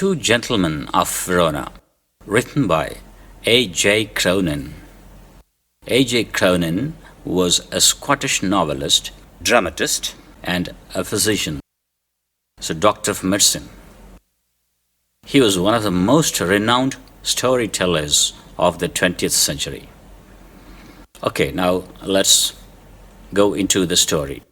Two Gentlemen of Verona, written by A.J. Cronin. A.J. Cronin was a Scottish novelist, dramatist, and a physician, so doctor of medicine. He was one of the most renowned storytellers of the 20th century. Okay, now let's go into the story.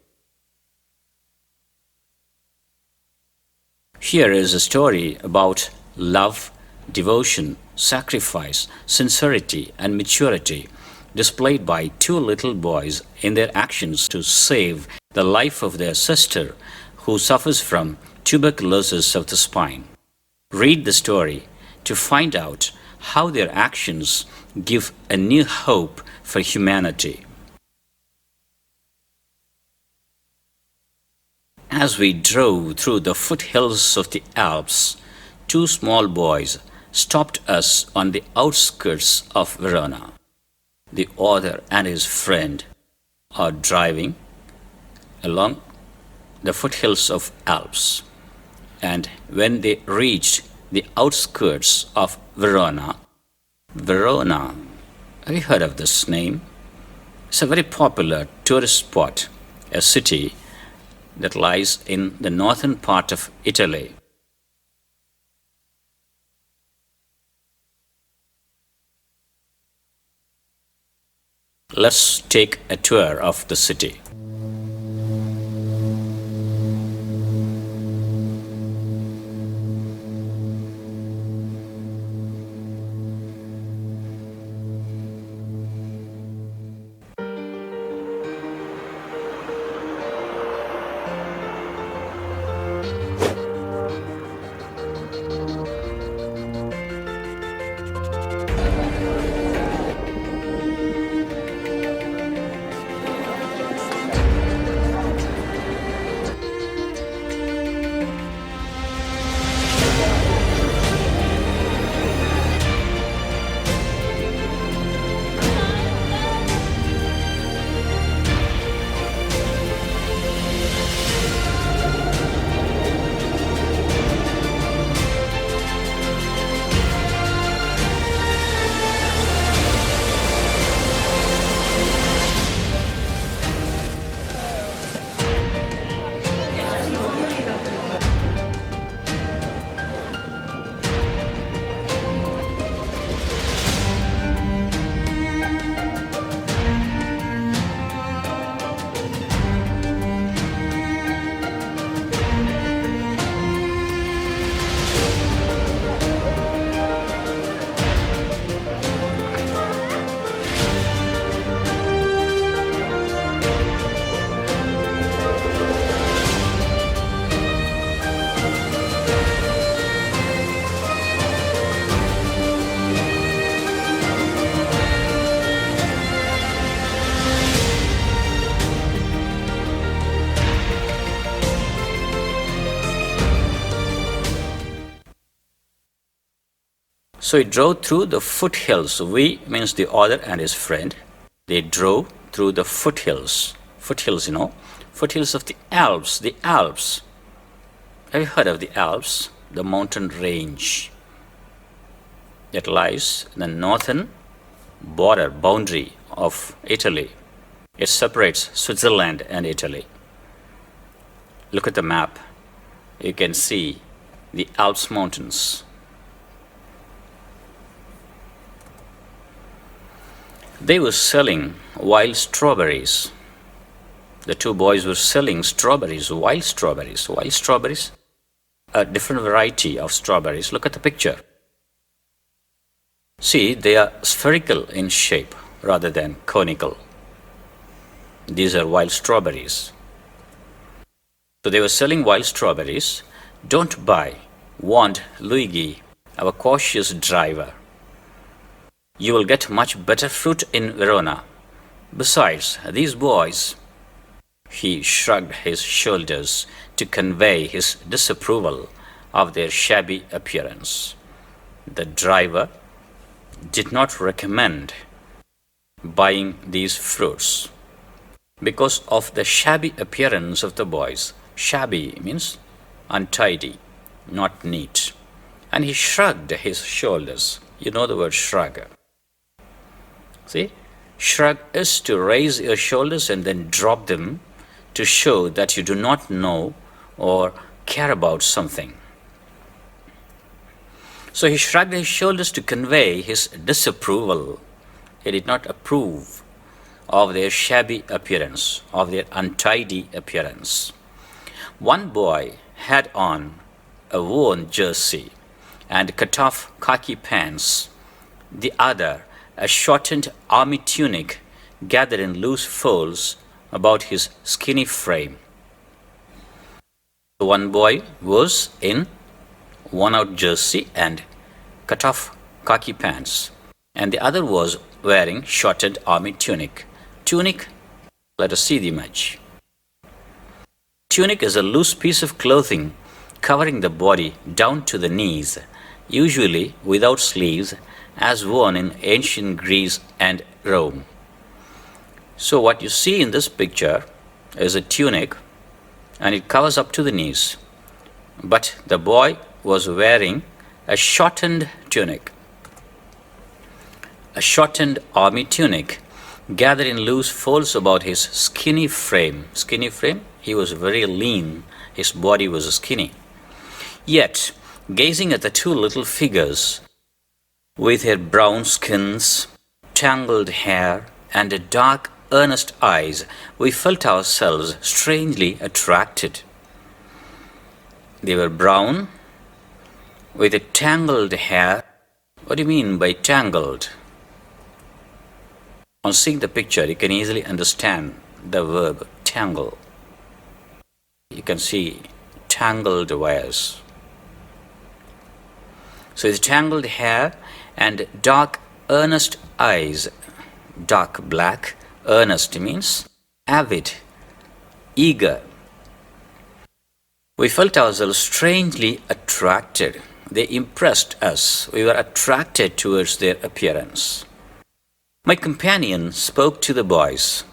Here is a story about love, devotion, sacrifice, sincerity, and maturity displayed by two little boys in their actions to save the life of their sister who suffers from tuberculosis of the spine. Read the story to find out how their actions give a new hope for humanity. As we drove through the foothills of the Alps, two small boys stopped us on the outskirts of Verona. The author and his friend are driving along the foothills of Alps. And when they reached the outskirts of Verona, have you heard of this name? It's a very popular tourist spot, a city that lies in the northern part of Italy. Let's take a tour of the city. So he drove through the foothills. We means the author and his friend. They drove through the foothills. Foothills, foothills of the Alps. The Alps. Have you heard of the Alps? The mountain range that lies in the northern boundary of Italy. It separates Switzerland and Italy. Look at the map. You can see the Alps mountains. They were selling wild strawberries. The two boys were selling strawberries, wild strawberries. Wild strawberries? A different variety of strawberries. Look at the picture. See, they are spherical in shape rather than conical. These are wild strawberries. So they were selling wild strawberries. Don't buy, warned Luigi, our cautious driver. You will get much better fruit in Verona. Besides, these boys, he shrugged his shoulders to convey his disapproval of their shabby appearance. The driver did not recommend buying these fruits because of the shabby appearance of the boys. Shabby means untidy, not neat. and he shrugged his shoulders. You know the word shrug. See, shrug is to raise your shoulders and then drop them to show that you do not know or care about something. So he shrugged his shoulders to convey his disapproval. He did not approve of their shabby appearance, of their untidy appearance. One boy had on a worn jersey and cut-off khaki pants. The other, a shortened army tunic gathered in loose folds about his skinny frame. One boy was in worn-out jersey and cut-off khaki pants, and the other was wearing shortened army tunic. Tunic, let us see the image. Tunic is a loose piece of clothing covering the body down to the knees, usually without sleeves, as worn in ancient Greece and Rome. So what you see in this picture is a tunic, and it covers up to the knees. But the boy was wearing a shortened tunic, a shortened army tunic gathered in loose folds about his skinny frame. Skinny frame? He was very lean. His body was skinny. Yet, gazing at the two little figures with their brown skins, tangled hair, and dark, earnest eyes, we felt ourselves strangely attracted. They were brown, with a tangled hair. What do you mean by tangled? On seeing the picture, you can easily understand the verb tangle. You can see tangled wires. So it's tangled hair and dark, earnest eyes. Dark black, earnest means avid, eager. We felt ourselves strangely attracted. They impressed us. We were attracted towards their appearance. My companion spoke to the boys,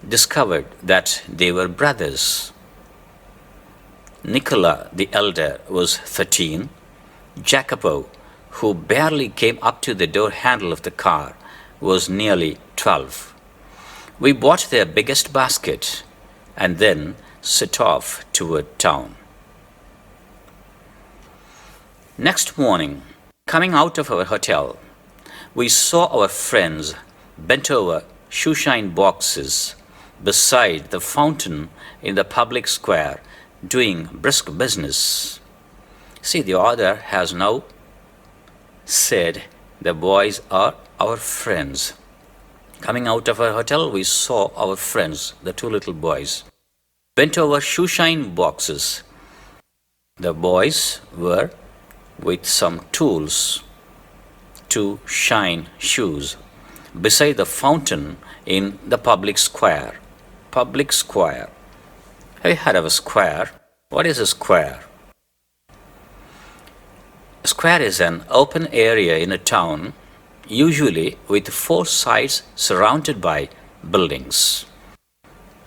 discovered that they were brothers. Nicola, the elder, was 13. Jacopo, who barely came up to the door handle of the car, was nearly 12. We bought their biggest basket and then set off toward town. Next morning, coming out of our hotel, we saw our friends bent over shoeshine boxes beside the fountain in the public square, doing brisk business. See, the author has now said the boys are our friends. Coming out of our hotel, we saw our friends, the two little boys, bent over shoeshine boxes. The boys were with some tools to shine shoes beside the fountain in the public square. Public square. Have you heard of a square? What is a square? A square is an open area in a town, usually with four sides surrounded by buildings.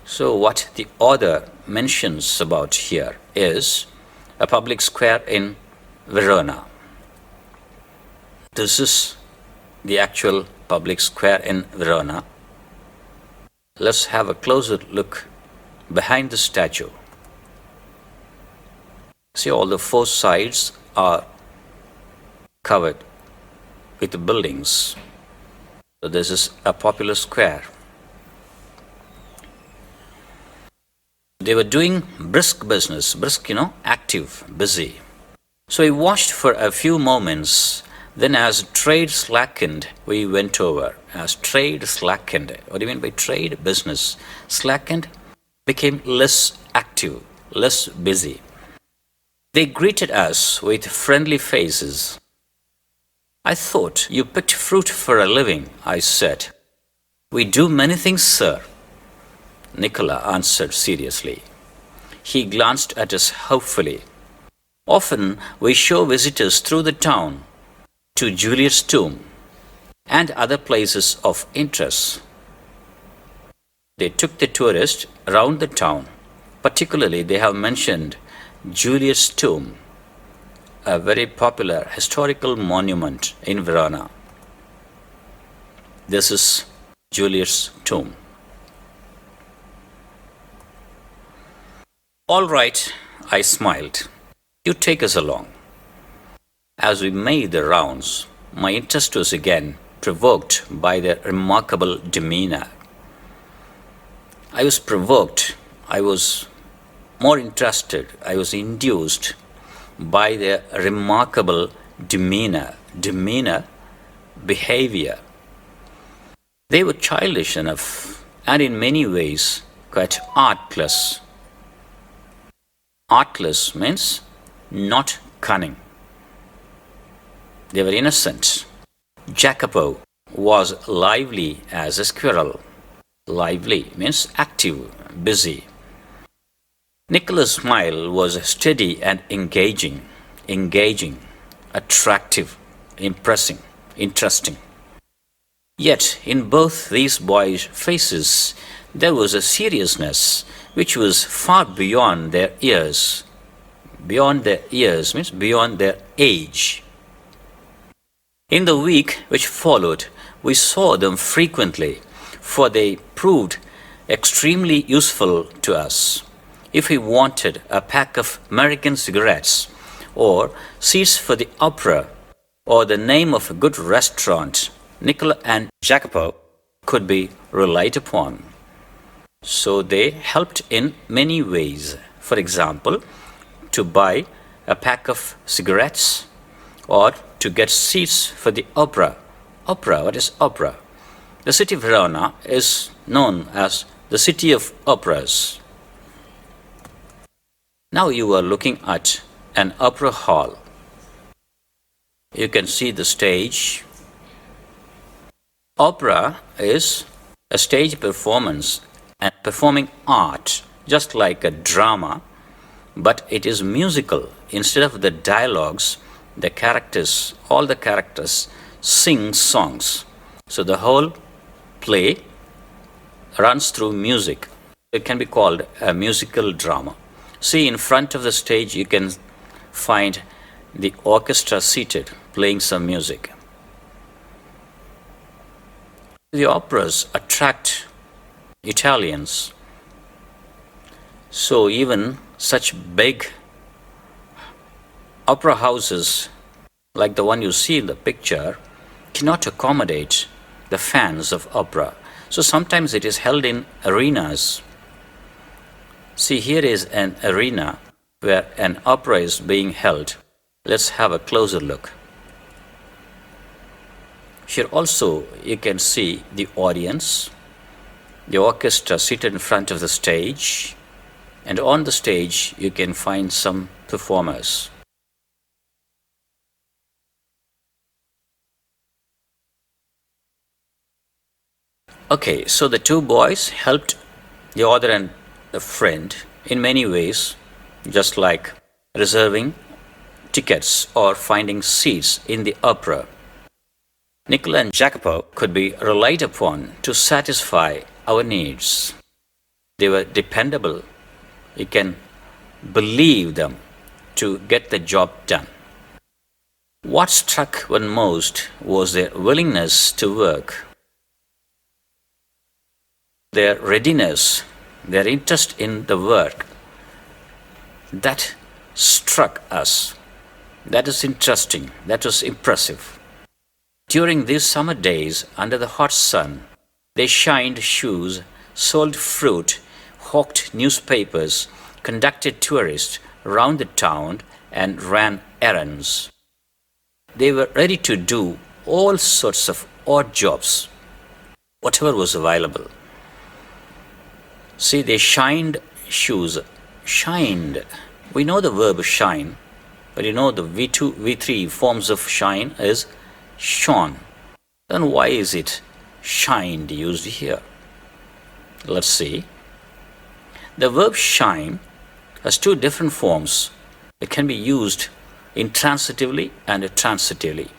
So what the author mentions about here is a public square in Verona. This is the actual public square in Verona. Let's have a closer look behind the statue. See, all the four sides are covered with buildings. So this is a popular square. They were doing brisk business. Brisk, active, busy. So we watched for a few moments. Then as trade slackened, we went over. As trade slackened. What do you mean by trade? Business. Slackened, became less active, less busy. They greeted us with friendly faces. I thought you picked fruit for a living, I said. We do many things, sir, Nicola answered seriously. He glanced at us hopefully. Often we show visitors through the town to Juliet's tomb and other places of interest. They took the tourists around the town. Particularly, they have mentioned Juliet's tomb. a very popular historical monument in Verona. This is Julius' tomb. All right, I smiled. You take us along. As we made the rounds, my interest was again provoked by their remarkable demeanor. I was provoked, I was more interested, I was induced by their remarkable demeanor, behavior. They were childish enough and in many ways quite artless. Artless means not cunning. They were innocent. Jacopo was lively as a squirrel. Lively means active, busy. Nicola's smile was steady and engaging, attractive, impressing, interesting. Yet in both these boys' faces there was a seriousness which was far beyond their years. Beyond their years means beyond their age. In the week which followed, we saw them frequently, for they proved extremely useful to us. If we wanted a pack of American cigarettes, or seats for the opera, or the name of a good restaurant, Nicola and Jacopo could be relied upon. So they helped in many ways. For example, to buy a pack of cigarettes, or to get seats for the opera. Opera, what is opera? The city of Verona is known as the city of operas. Now you are looking at an opera hall. You can see the stage. Opera is a stage performance and performing art, just like a drama, but it is musical. Instead of the dialogues, the characters, all the characters sing songs. So the whole play runs through music. It can be called a musical drama. See, in front of the stage you can find the orchestra seated playing some music. The operas attract Italians. So even such big opera houses like the one you see in the picture cannot accommodate the fans of opera. So sometimes it is held in arenas. See, here is an arena where an opera is being held. Let's have a closer look. Here also you can see the audience, the orchestra seated in front of the stage, and on the stage you can find some performers. Okay, so the two boys helped the author and the friend in many ways, just like reserving tickets or finding seats in the opera. Nicola and Jacopo could be relied upon to satisfy our needs. They were dependable. You can believe them to get the job done. What struck one most was their willingness to work, their readiness, their interest in the work. That struck us. That is interesting. That was impressive. During these summer days under the hot sun, they shined shoes, sold fruit, hawked newspapers, conducted tourists round the town, and ran errands. They were ready to do all sorts of odd jobs, whatever was available. See, they shined shoes. Shined. We know the verb shine, but you know the V2, V3 forms of shine is shone. Then why is it shined used here? Let's see. The verb shine has two different forms. It can be used intransitively and transitively.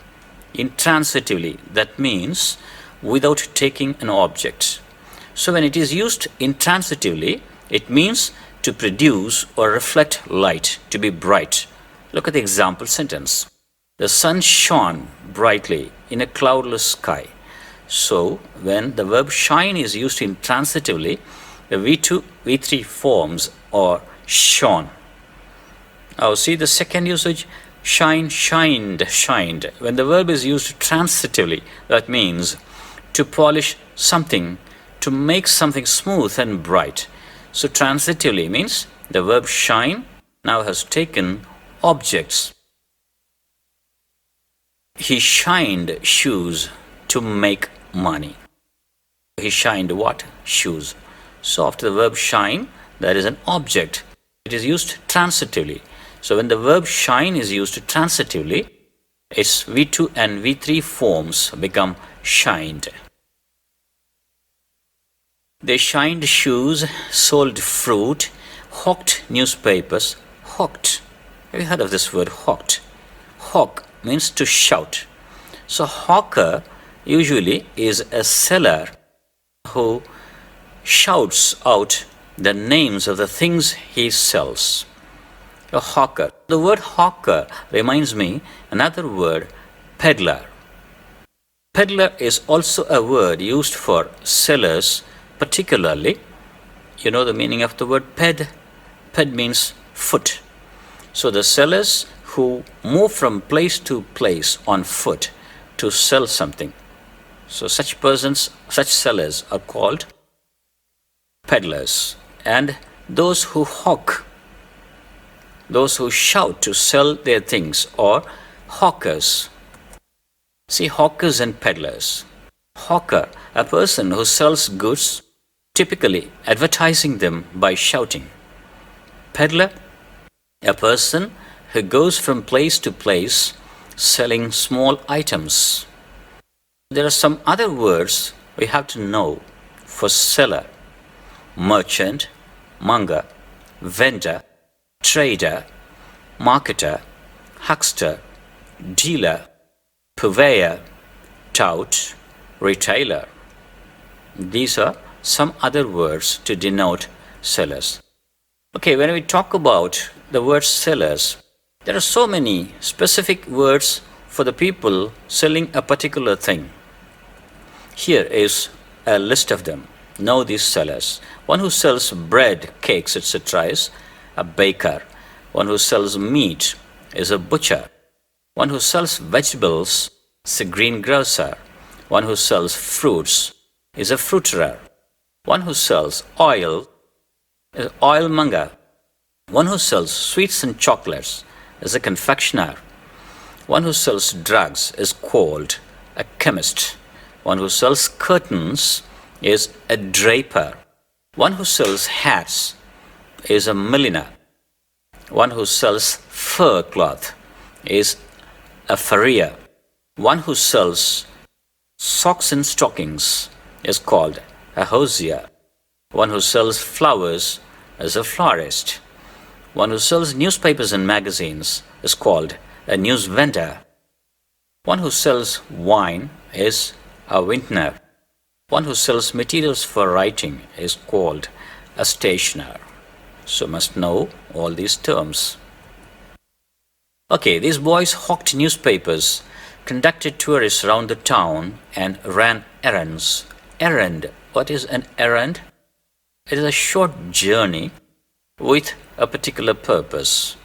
Intransitively, that means without taking an object. So when it is used intransitively, it means to produce or reflect light, to be bright. Look at the example sentence. The sun shone brightly in a cloudless sky. So, when the verb shine is used intransitively, the V2, V3 forms are shone. Now, see the second usage, shine, shined, shined. When the verb is used transitively, that means to polish something, to make something smooth and bright. So, transitively means the verb shine now has taken objects. He shined shoes to make money. He shined what? Shoes. So after the verb shine, there is an object. It is used transitively. So when the verb shine is used transitively, its V2 and V3 forms become shined. They shined shoes, sold fruit, hawked newspapers. Hawked. Have you heard of this word hawked? Hawk means to shout. So hawker usually is a seller who shouts out the names of the things he sells. A hawker. The word hawker reminds me another word, peddler. Peddler is also a word used for sellers, particularly. You know the meaning of the word ped? Ped means foot. So the sellers who move from place to place on foot to sell something. So such sellers are called peddlers. And those who hawk, those who shout to sell their things, are hawkers. See, hawkers and peddlers. Hawker, a person who sells goods, typically advertising them by shouting. Peddler, a person who goes from place to place selling small items. There are some other words we have to know for seller: merchant, monger, vendor, trader, marketer, huckster, dealer, purveyor, tout, retailer. These are some other words to denote sellers. Okay, when we talk about the word sellers, there are so many specific words for the people selling a particular thing. Here is a list of them. Know these sellers. One who sells bread, cakes, etc. is a baker. One who sells meat is a butcher. One who sells vegetables is a greengrocer. One who sells fruits is a fruiterer. One who sells oil is an oilmonger. One who sells sweets and chocolates is a confectioner. One who sells drugs is called a chemist. One who sells curtains is a draper. One who sells hats is a milliner. One who sells fur cloth is a farrier. One who sells socks and stockings is called a hosier. One who sells flowers is a florist. One who sells newspapers and magazines is called a news vendor. One who sells wine is a vintner. One who sells materials for writing is called a stationer. So must know all these terms. Okay, these boys hawked newspapers, conducted tours around the town, and ran errands. Errand. What is an errand? It is a short journey with a particular purpose.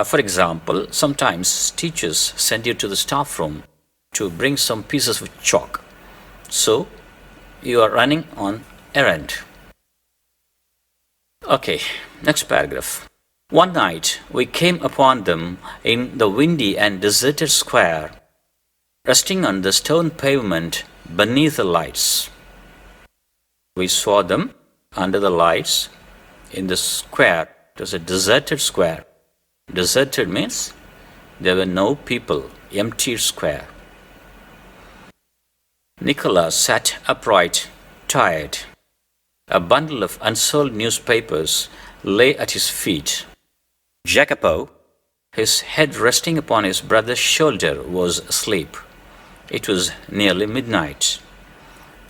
For example, sometimes teachers send you to the staff room to bring some pieces of chalk. So, you are running on errand. Okay, next paragraph. One night we came upon them in the windy and deserted square, resting on the stone pavement beneath the lights. We saw them under the lights in the square. It was a deserted square. Deserted means there were no people, empty square. Nicholas sat upright, tired. A bundle of unsold newspapers lay at his feet. Jacopo, his head resting upon his brother's shoulder, was asleep. It was nearly midnight.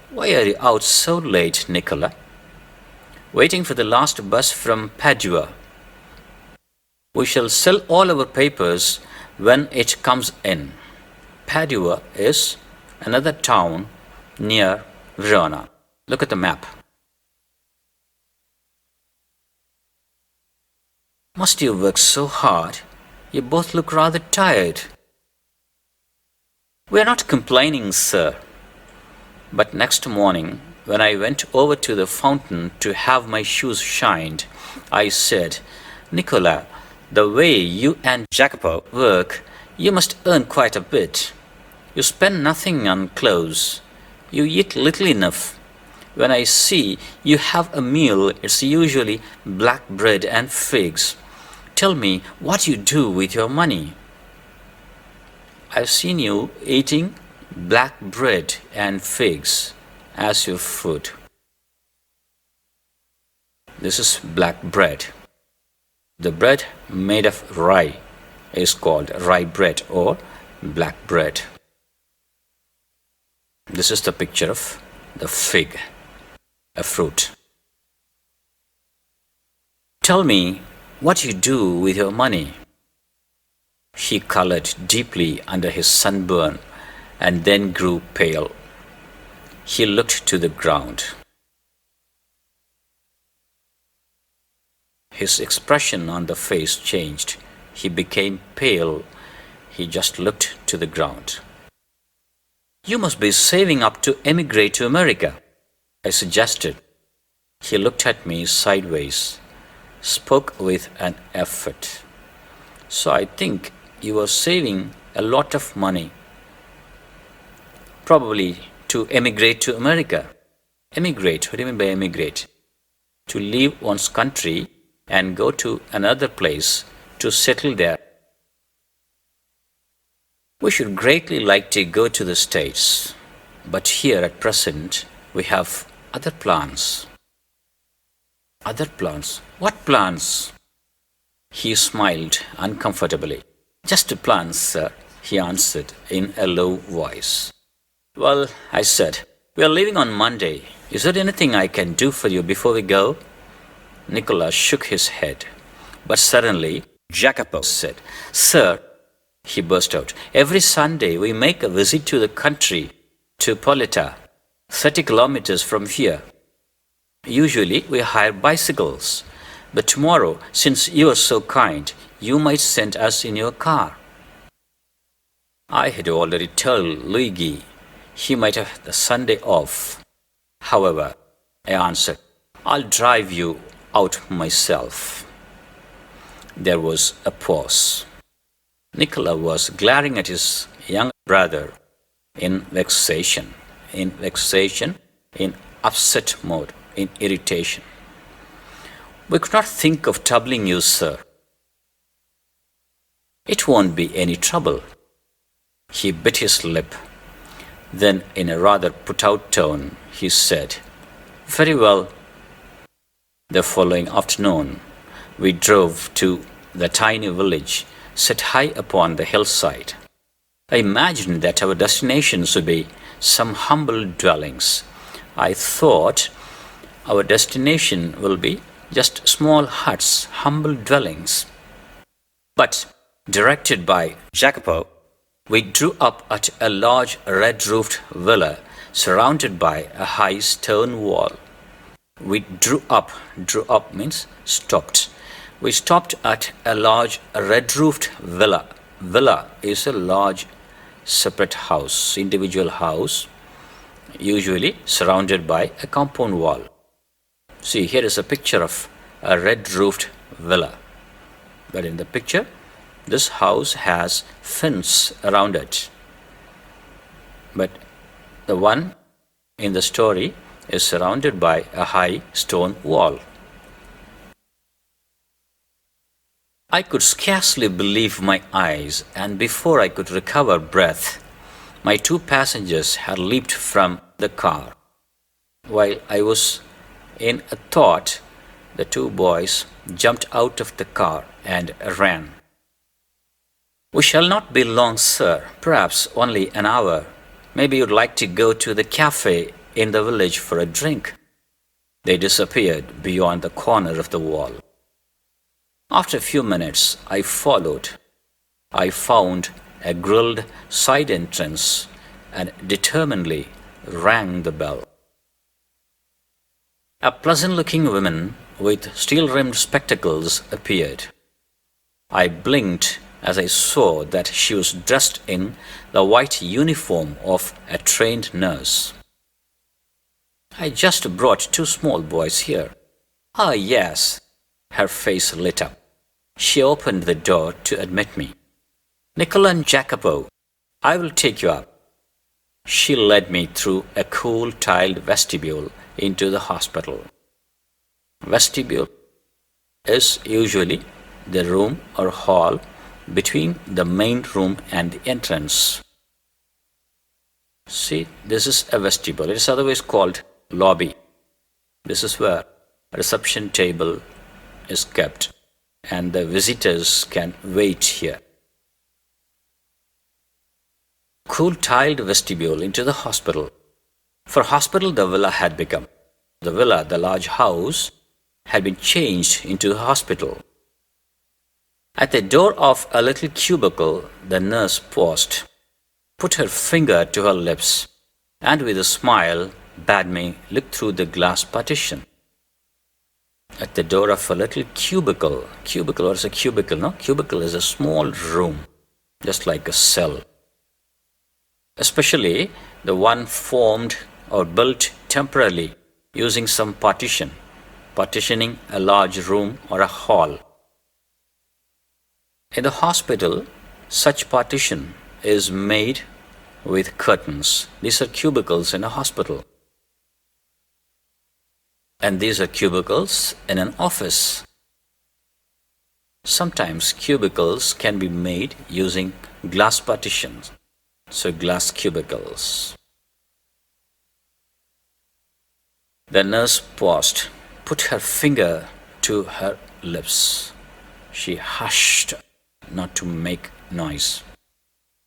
Why are you out so late, Nicola? Waiting for the last bus from Padua. We shall sell all our papers when it comes in. Padua is another town near Verona. Look at the map. Must you work so hard? You both look rather tired. We are not complaining, sir. But next morning, when I went over to the fountain to have my shoes shined, I said, Nicola, the way you and Jacopo work, you must earn quite a bit. You spend nothing on clothes. You eat little enough. When I see you have a meal, it's usually black bread and figs. Tell me what you do with your money. I've seen you eating black bread and figs as your food. This is black bread. The bread made of rye is called rye bread or black bread. This is the picture of the fig, a fruit. Tell me what you do with your money. He colored deeply under his sunburn and then grew pale. He looked to the ground. His expression on the face changed. He became pale. He just looked to the ground. You must be saving up to emigrate to America, I suggested. He looked at me sideways, spoke with an effort. So I think you are saving a lot of money. Probably to emigrate to America. Emigrate, what do you mean by emigrate? To leave one's country and go to another place to settle there. We should greatly like to go to the States, but here at present we have other plans. Other plans? What plans? He smiled uncomfortably. Just plans, sir, he answered in a low voice. Well, I said, we are leaving on Monday. Is there anything I can do for you before we go? Nicola shook his head. But suddenly, Jacopo said, Sir, he burst out, every Sunday we make a visit to the country, to Polita, 30 kilometers from here. Usually we hire bicycles, but tomorrow, since you are so kind, you might send us in your car. I had already told Luigi he might have the Sunday off. However, I answered, I'll drive you out myself. There was a pause. Nicola was glaring at his young brother in vexation, in upset mode, in irritation. We could not think of troubling you, sir. It won't be any trouble. He bit his lip. Then, in a rather put-out tone, he said, Very well. The following afternoon, we drove to the tiny village set high upon the hillside. I imagined that our destinations would be some humble dwellings. I thought our destination will be just small huts, humble dwellings. But, directed by Jacopo, we drew up at a large red-roofed villa surrounded by a high stone wall. We drew up means stopped. We stopped at a large red-roofed villa. Villa is a large separate house, individual house, usually surrounded by a compound wall. See, here is a picture of a red-roofed villa. But in the picture, this house has fence around it. But the one in the story is surrounded by a high stone wall. I could scarcely believe my eyes, and before I could recover breath, my two passengers had leaped from the car. While I was in a thought, the two boys jumped out of the car and ran. We shall not be long, sir, perhaps only an hour. Maybe you'd like to go to the cafe in the village for a drink. They disappeared beyond the corner of the wall. After a few minutes, I followed. I found a grilled side entrance and determinedly rang the bell. A pleasant-looking woman with steel-rimmed spectacles appeared. I blinked as I saw that she was dressed in the white uniform of a trained nurse. "I just brought two small boys here." "Ah, yes." Her face lit up. She opened the door to admit me. "Nicola and Jacopo, I will take you up." She led me through a cool tiled vestibule into the hospital. Vestibule is usually the room or hall between the main room and the entrance. See, this is a vestibule. It is otherwise called lobby. This is where a reception table is kept and the visitors can wait here. Cool tiled vestibule into the hospital. For hospital, the villa had become. The villa, the large house, had been changed into a hospital. At the door of a little cubicle, the nurse paused, put her finger to her lips, and with a smile bade me look through the glass partition. At the door of a little cubicle, what is a cubicle? No? Cubicle is a small room, just like a cell. Especially the one formed or built temporarily using some partitioning a large room or a hall. In the hospital, such partition is made with curtains. These are cubicles in a hospital. And these are cubicles in an office. Sometimes cubicles can be made using glass partitions. So glass cubicles. The nurse paused, put her finger to her lips. She hushed not to make noise,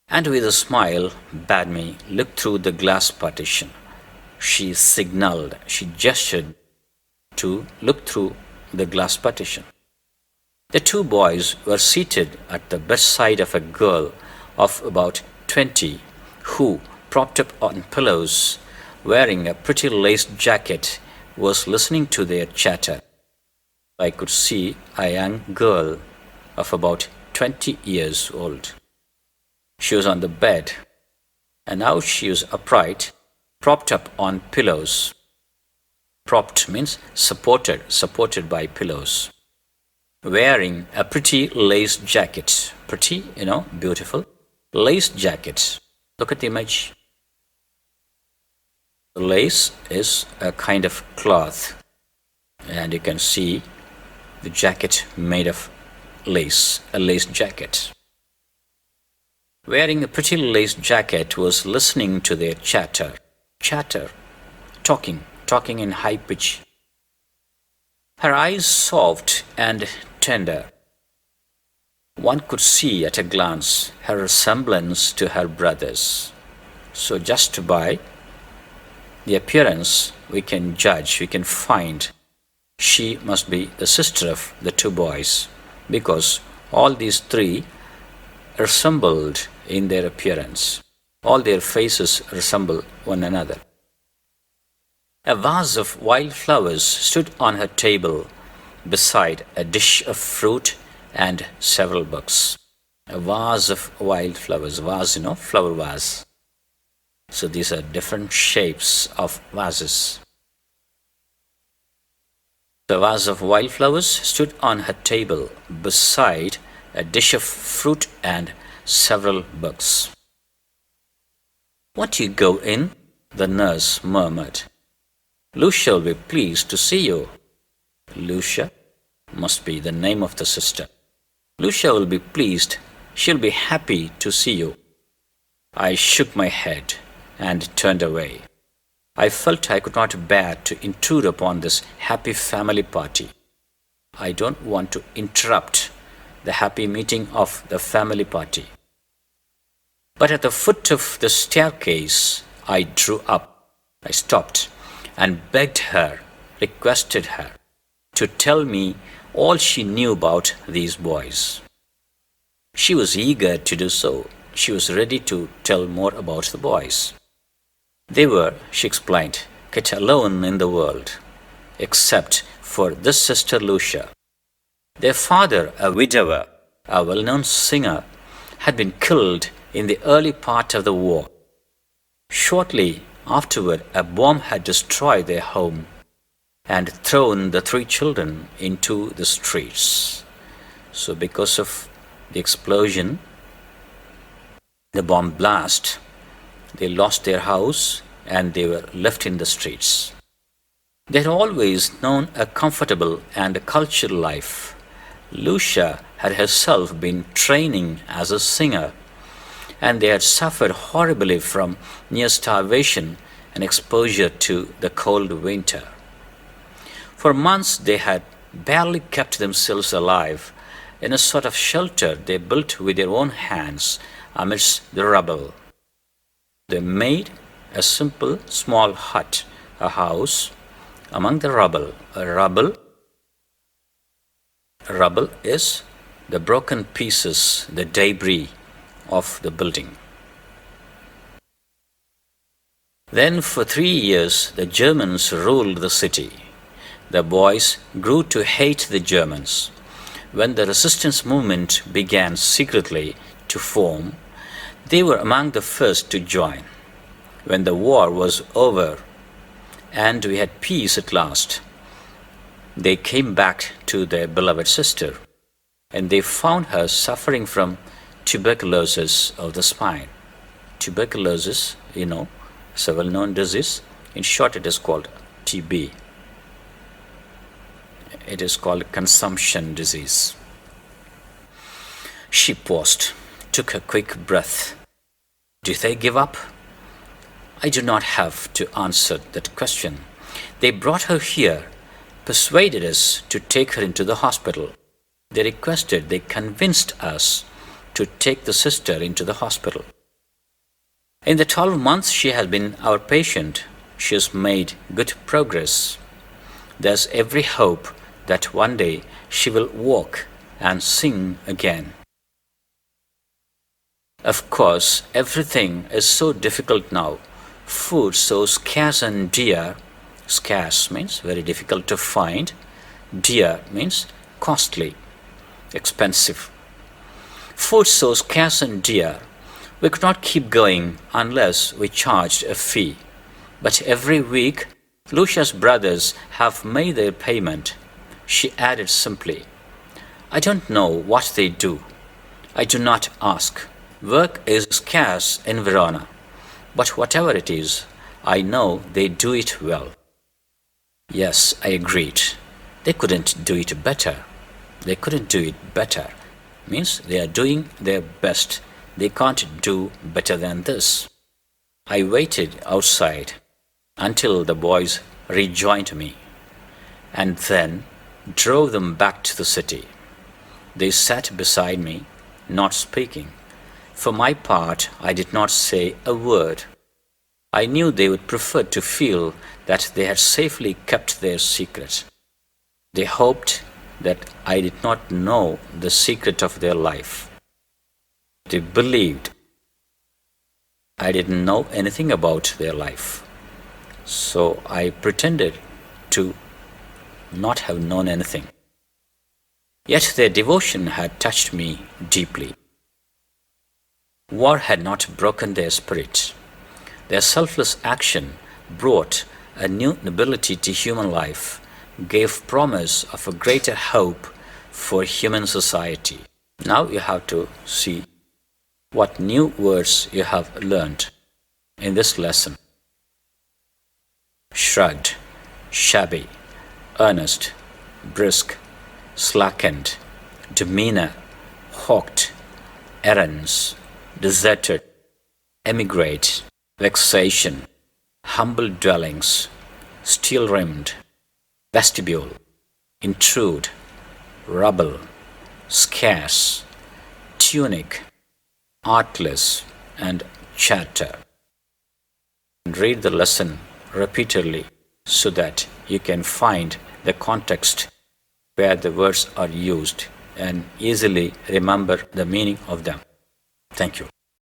and with a smile bade me look through the glass partition. She signaled, she gestured to look through the glass partition. The two boys were seated at the bedside of a girl of about 20 who, propped up on pillows, wearing a pretty laced jacket, was listening to their chatter. I could see a young girl of about 20 years old. She was on the bed, and now she was upright, propped up on pillows. Propped means supported by pillows. Wearing a pretty laced jacket. Pretty, beautiful. Lace jacket. Look at the image. Lace is a kind of cloth, and you can see the jacket made of lace, a lace jacket. Wearing a pretty lace jacket was listening to their chatter, talking in high pitch. Her eyes soft and tender. One could see at a glance her resemblance to her brothers. So just by the appearance we can judge, we can find she must be the sister of the two boys, because all these three resembled in their appearance. All their faces resemble one another. A vase of wild flowers stood on her table beside a dish of fruit and several books. A vase of wild flowers. Vase, flower vase. So these are different shapes of vases. The vase of wild flowers stood on her table beside a dish of fruit and several books. "Won't you go in?" the nurse murmured. "Lucia will be pleased to see you." Lucia must be the name of the sister. "Lucia will be pleased. She'll be happy to see you." I shook my head and turned away. I felt I could not bear to intrude upon this happy family party. I don't want to interrupt the happy meeting of the family party. But at the foot of the staircase, I drew up. I stopped and begged her, requested her to tell me all she knew about these boys. She was eager to do so. She was ready to tell more about the boys. They were, she explained, kept alone in the world, except for this sister Lucia. Their father, a widower, a well-known singer, had been killed in the early part of the war. Shortly afterward, a bomb had destroyed their home and thrown the three children into the streets. So because of the explosion, the bomb blast, they lost their house and they were left in the streets. They had always known a comfortable and a cultured life. Lucia had herself been training as a singer, and they had suffered horribly from near starvation and exposure to the cold winter. For months they had barely kept themselves alive in a sort of shelter they built with their own hands amidst the rubble. They made a simple small hut, a house, among the rubble. Rubble is the broken pieces, the debris of the building. Then for 3 years the Germans ruled the city. The boys grew to hate the Germans. When the resistance movement began secretly to form, they were among the first to join. When the war was over and we had peace at last, they came back to their beloved sister, and they found her suffering from tuberculosis of the spine. Tuberculosis, is a well-known disease. In short, it is called TB. It is called consumption disease. She paused, took a quick breath. Did they give up? I do not have to answer that question. They brought her here, persuaded us to take her into the hospital. They convinced us to take the sister into the hospital. In the 12 months she has been our patient, she has made good progress. There's every hope that one day she will walk and sing again. Of course, everything is so difficult now. Food so scarce and dear. Scarce means very difficult to find. Dear means costly, expensive. Food so scarce and dear, we could not keep going unless we charged a fee. But every week, Lucia's brothers have made their payment. She added simply, I don't know what they do. I do not ask. Work is scarce in Verona, but whatever it is, I know they do it well. Yes, I agreed. They couldn't do it better. They couldn't do it better. Means they are doing their best. They can't do better than this. I waited outside until the boys rejoined me, and then drove them back to the city. They sat beside me, not speaking. For my part, I did not say a word. I knew they would prefer to feel that they had safely kept their secret. They hoped that I did not know the secret of their life. They believed I didn't know anything about their life. So I pretended to not have known anything. Yet their devotion had touched me deeply. War had not broken their spirit. Their selfless action brought a new nobility to human life, gave promise of a greater hope for human society. Now you have to see what new words you have learned in this lesson. Shrugged, shabby, earnest, brisk, slackened, demeanor, hawked, errands, deserted, emigrate, vexation, humble dwellings, steel-rimmed, vestibule, intrude, rubble, scarce, tunic, artless, and chatter. Read the lesson repeatedly so that you can find the context where the words are used and easily remember the meaning of them. Thank you.